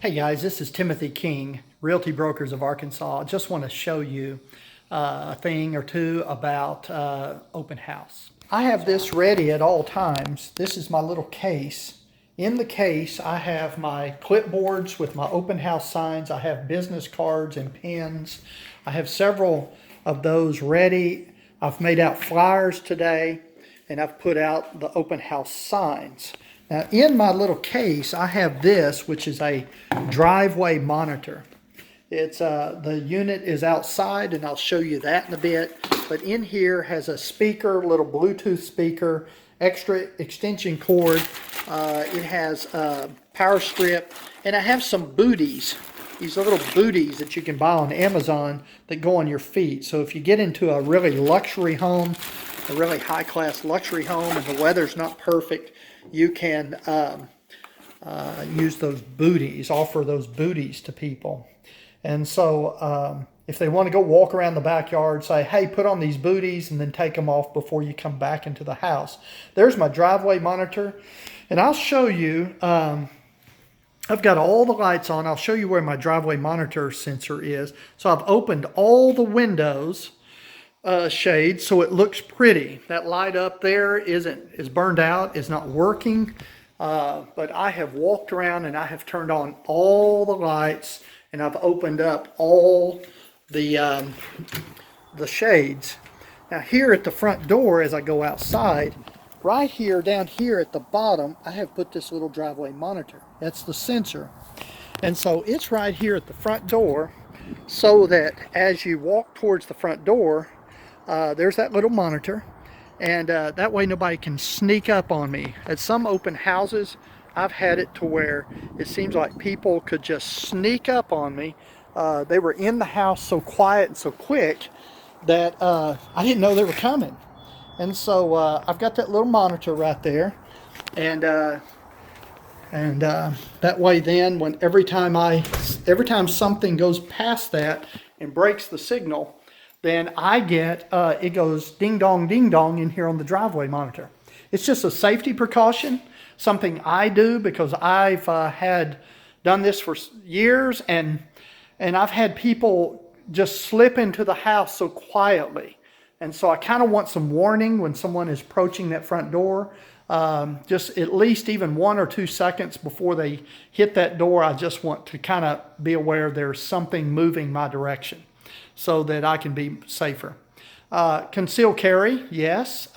Hey guys, this is Timothy King, Realty Brokers of Arkansas. I just want to show you a thing or two about open house. I have this ready at all times. This is my little case. In the case, I have my clipboards with my open house signs. I have business cards and pens. I have several of those ready. I've made out flyers today, and I've put out the open house signs. Now, in my little case, I have this, which is a driveway monitor. It's the unit is outside, and I'll show you that in a bit. But in here has a speaker, little Bluetooth speaker, extra extension cord. It has a power strip, and I have some booties. These little booties that you can buy on Amazon that go on your feet. So if you get into a really luxury home, a really high-class luxury home, and the weather's not perfect, you can use those booties, offer those booties to people. And so if they want to go walk around the backyard, say, hey, put on these booties and then take them off before you come back into the house. There's my driveway monitor. And I'll show you, I've got all the lights on. I'll show you where my driveway monitor sensor is. So I've opened all the windows shades so it looks pretty. That light up there is burned out, is not working, but I have walked around and I have turned on all the lights, and I've opened up all the shades. Now here at the front door, as I go outside, right here down here at the bottom, I have put this little driveway monitor. That's the sensor, and so it's right here at the front door, so that as you walk towards the front door, there's that little monitor, and that way nobody can sneak up on me. At some open houses, I've had it to where it seems like people could just sneak up on me. They were in the house so quiet and so quick that I didn't know they were coming. And so I've got that little monitor right there, and that way then, when every time something goes past that and breaks the signal, then I get, it goes ding dong in here on the driveway monitor. It's just a safety precaution, something I do because I've had done this for years, and I've had people just slip into the house so quietly. And so I kind of want some warning when someone is approaching that front door. Just at least even 1 or 2 seconds before they hit that door, I just want to kind of be aware there's something moving my direction, so that I can be safer. Conceal carry, yes.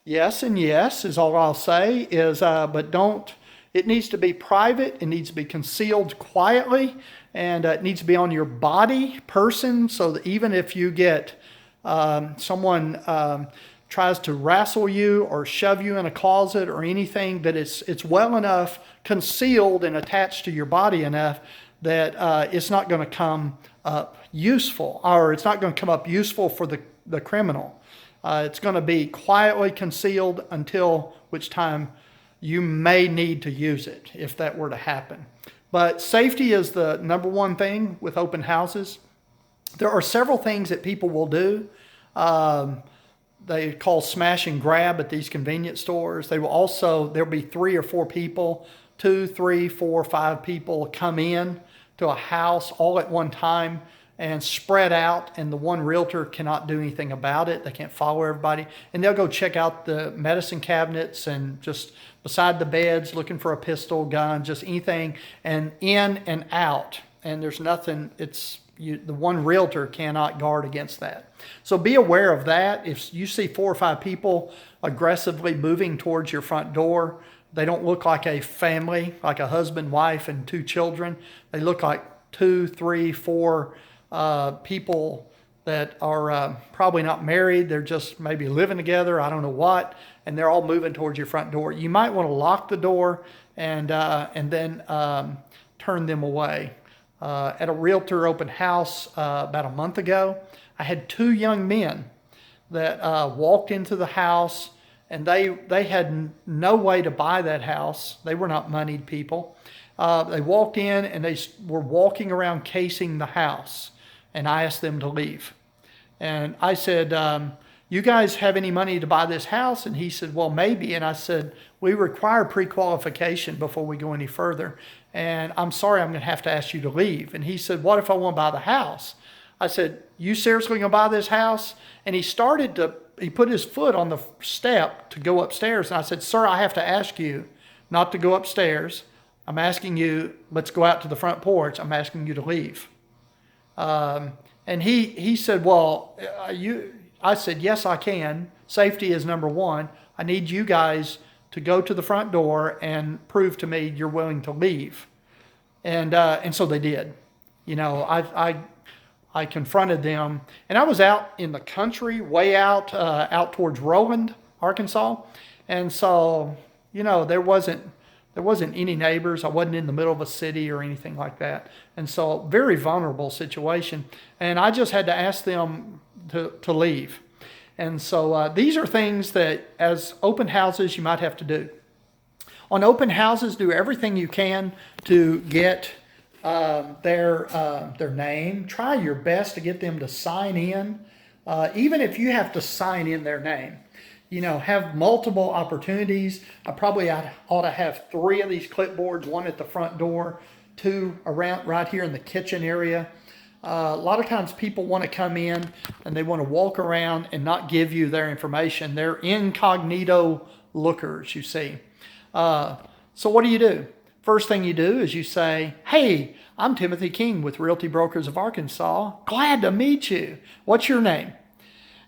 Yes and yes is all I'll say, but don't, it needs to be private, it needs to be concealed quietly, and it needs to be on your body, person, so that even if you get someone tries to wrestle you or shove you in a closet or anything, that it's well enough concealed and attached to your body enough that it's not going to come up useful, or it's not going to come up useful for the criminal. It's going to be quietly concealed until which time you may need to use it, if that were to happen. But safety is the number one thing with open houses. There are several things that people will do. They call smash and grab at these convenience stores. There'll be 3 or 4 people, 2, 3, 4, 5 people come in to a house all at one time and spread out, and the one realtor cannot do anything about it. They can't follow everybody, and they'll go check out the medicine cabinets and just beside the beds looking for a pistol, gun, just anything, and in and out, and there's nothing. The one realtor cannot guard against that. So be aware of that. If you see 4 or 5 people aggressively moving towards your front door, they don't look like a family, like a husband, wife, and 2 children. They look like 2, 3, 4 people that are probably not married. They're just maybe living together, I don't know what, and they're all moving towards your front door. You might want to lock the door and then turn them away. At a realtor open house about a month ago, I had 2 young men that walked into the house, and they had no way to buy that house. They were not moneyed people. They walked in and they were walking around casing the house, and I asked them to leave. And I said, you guys have any money to buy this house? And he said, well, maybe. And I said, we require pre-qualification before we go any further. And I'm sorry, I'm going to have to ask you to leave. And he said, what if I want to buy the house? I said, you seriously going to buy this house? And he put his foot on the step to go upstairs. And I said, sir, I have to ask you not to go upstairs. I'm asking you, let's go out to the front porch. I'm asking you to leave. And he said, well, I said, yes, I can. Safety is number one. I need you guys to go to the front door and prove to me you're willing to leave. And so they did. You know, I confronted them, and I was out in the country, way out towards Rowland, Arkansas. And so, you know, there wasn't any neighbors. I wasn't in the middle of a city or anything like that. And so very vulnerable situation. And I just had to ask them to leave. And so these are things that as open houses you might have to do. On open houses, do everything you can to get their name. Try your best to get them to sign in, even if you have to sign in their name. You know, have multiple opportunities. I probably ought to have 3 of these clipboards, 1 at the front door, 2 around right here in the kitchen area. A lot of times people want to come in and they want to walk around and not give you their information. They're incognito lookers, you see. So what do? First thing you do is you say, hey, I'm Timothy King with Realty Brokers of Arkansas. Glad to meet you. What's your name?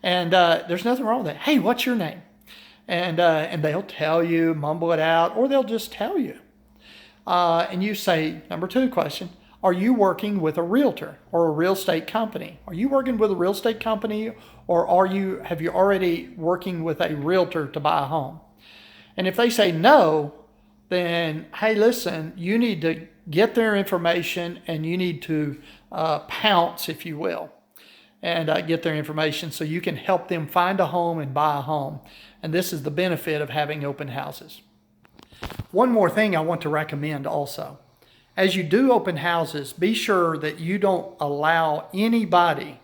And there's nothing wrong with that. Hey, what's your name? And they'll tell you, mumble it out, or they'll just tell you. And you say, number 2 question, are you working with a realtor or a real estate company? Are you working with a real estate company, or have you already working with a realtor to buy a home? And if they say no, then, hey, listen, you need to get their information and you need to pounce, if you will, and get their information so you can help them find a home and buy a home. And this is the benefit of having open houses. One more thing I want to recommend also. As you do open houses, be sure that you don't allow anybody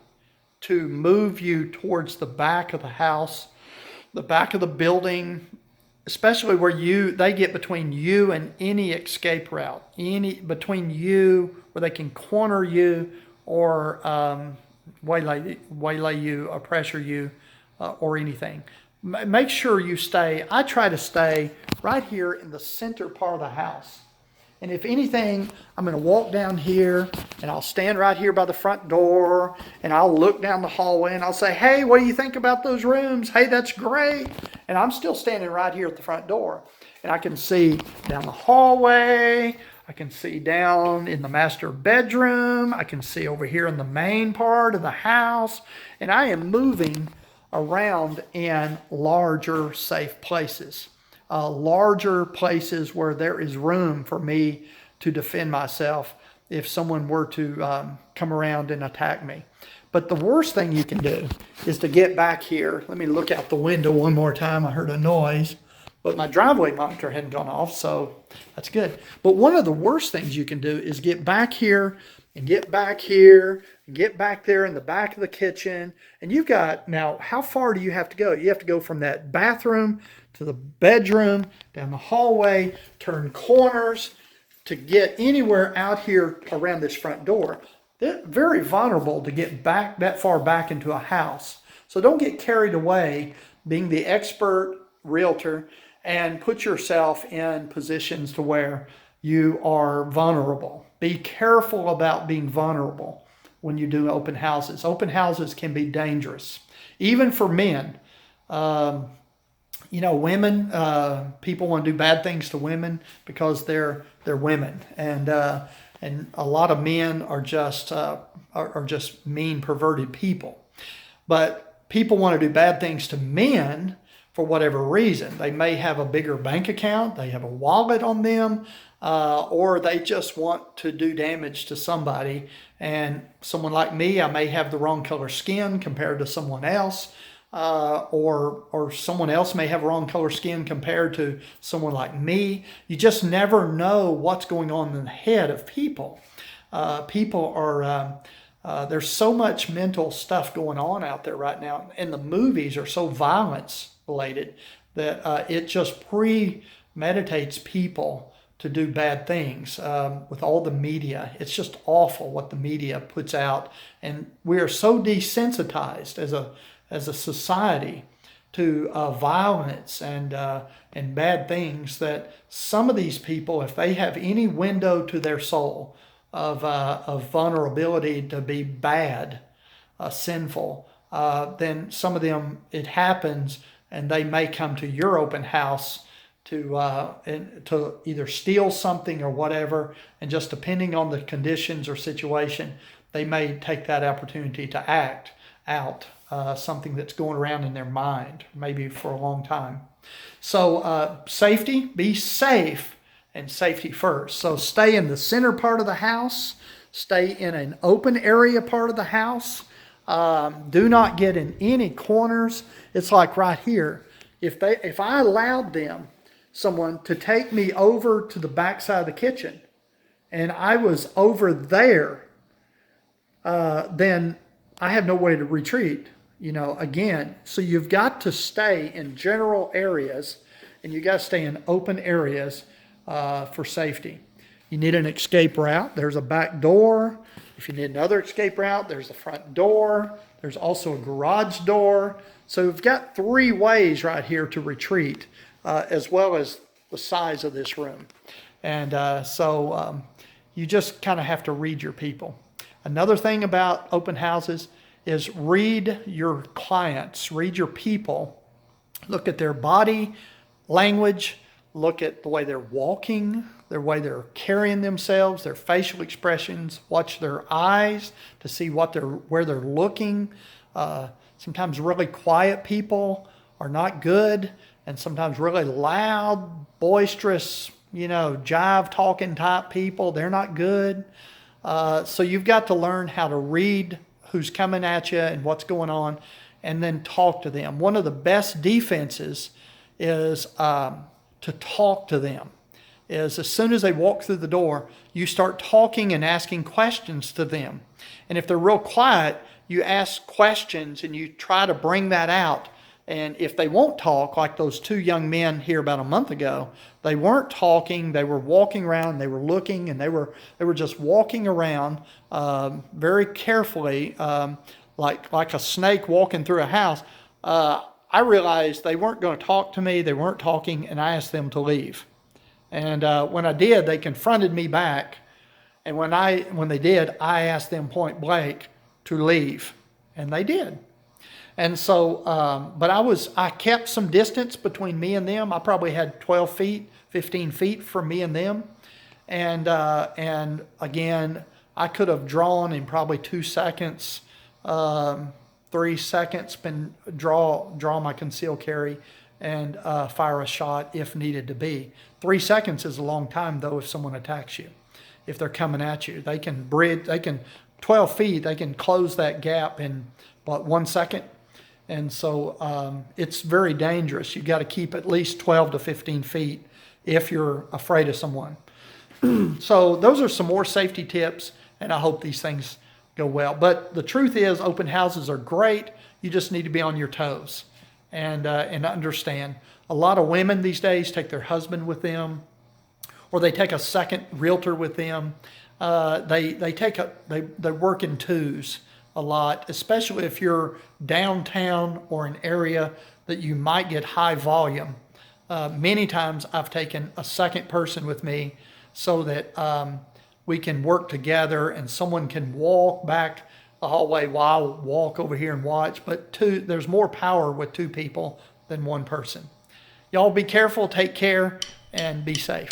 to move you towards the back of the house, the back of the building, especially where they get between you and any escape route, between you where they can corner you or waylay you or pressure you or anything. Make sure you I try to stay right here in the center part of the house. And if anything, I'm going to walk down here and I'll stand right here by the front door and I'll look down the hallway and I'll say, hey, what do you think about those rooms? Hey, that's great. And I'm still standing right here at the front door. And I can see down the hallway. I can see down in the master bedroom. I can see over here in the main part of the house. And I am moving around in larger, safe places. Larger places where there is room for me to defend myself if someone were to come around and attack me. But the worst thing you can do is to get back here. Let me look out the window one more time. I heard a noise, but my driveway monitor hadn't gone off, so that's good. But one of the worst things you can do is get back here and get back here and get back there in the back of the kitchen. And you've got, now, how far do you have to go? You have to go from that bathroom to the bedroom, down the hallway, turn corners to get anywhere out here around this front door. They're very vulnerable to get back that far back into a house. So don't get carried away being the expert realtor and put yourself in positions to where you are vulnerable. Be careful about being vulnerable when you do open houses. Open houses can be dangerous, even for men. You know, women, people want to do bad things to women because they're women, and a lot of men are just mean, perverted people. But people want to do bad things to men for whatever reason. They may have a bigger bank account, they have a wallet on them, or they just want to do damage to somebody. And someone like me, I may have the wrong color skin compared to someone else. Or someone else may have wrong color skin compared to someone like me. You just never know what's going on in the head of people. People are There's so much mental stuff going on out there right now, and the movies are so violence related that it just premeditates people to do bad things with all the media. It's just awful what the media puts out, and we are so desensitized as a society to violence and bad things that some of these people, if they have any window to their soul of vulnerability to be bad, sinful, then some of them it happens, and they may come to your open house to either steal something or whatever, and just depending on the conditions or situation, they may take that opportunity to act out something that's going around in their mind, maybe for a long time. So safety, be safe, and safety first. So stay in the center part of the house, stay in an open area part of the house. Do not get in any corners. It's like right here. If I allowed someone to take me over to the back side of the kitchen, and I was over there, then I have no way to retreat, again. So you've got to stay in general areas, and you got to stay in open areas for safety. You need an escape route. There's a back door. If you need another escape route, there's the front door. There's also a garage door. So we've got 3 ways right here to retreat, as well as the size of this room. And so you just kind of have to read your people. Another thing about open houses is read your clients, read your people. Look at their body language, look at the way they're walking, the way they're carrying themselves, their facial expressions, watch their eyes to see where they're looking. Sometimes really quiet people are not good, and sometimes really loud, boisterous, jive talking type people, they're not good. So you've got to learn how to read who's coming at you and what's going on, and then talk to them. One of the best defenses is to talk to them. Is as soon as they walk through the door, you start talking and asking questions to them. And if they're real quiet, you ask questions and you try to bring that out. And if they won't talk, like those 2 young men here about a month ago, they weren't talking, they were walking around, they were looking, and they were just walking around very carefully, like a snake walking through a house. I realized they weren't going to talk to me, they weren't talking, and I asked them to leave. And when I did, they confronted me back. And when they did, I asked them point blank to leave, and they did. And so, but I kept some distance between me and them. I probably had 12 feet, 15 feet from me and them. And again, I could have drawn in probably 2 seconds, 3 seconds, draw my concealed carry and fire a shot if needed to be. 3 seconds is a long time though if someone attacks you. If they're coming at you, they can 12 feet, they can close that gap in 1 second. And so it's very dangerous. You've got to keep at least 12 to 15 feet if you're afraid of someone. So those are some more safety tips, and I hope these things go well. But the truth is, open houses are great. You just need to be on your toes and understand. A lot of women these days take their husband with them, or they take a second realtor with them. They work in twos a lot, especially if you're downtown or an area that you might get high volume. Many times I've taken a second person with me so that we can work together and someone can walk back the hallway while I walk over here and watch. But there's more power with 2 people than 1 person. Y'all be careful, take care, and be safe.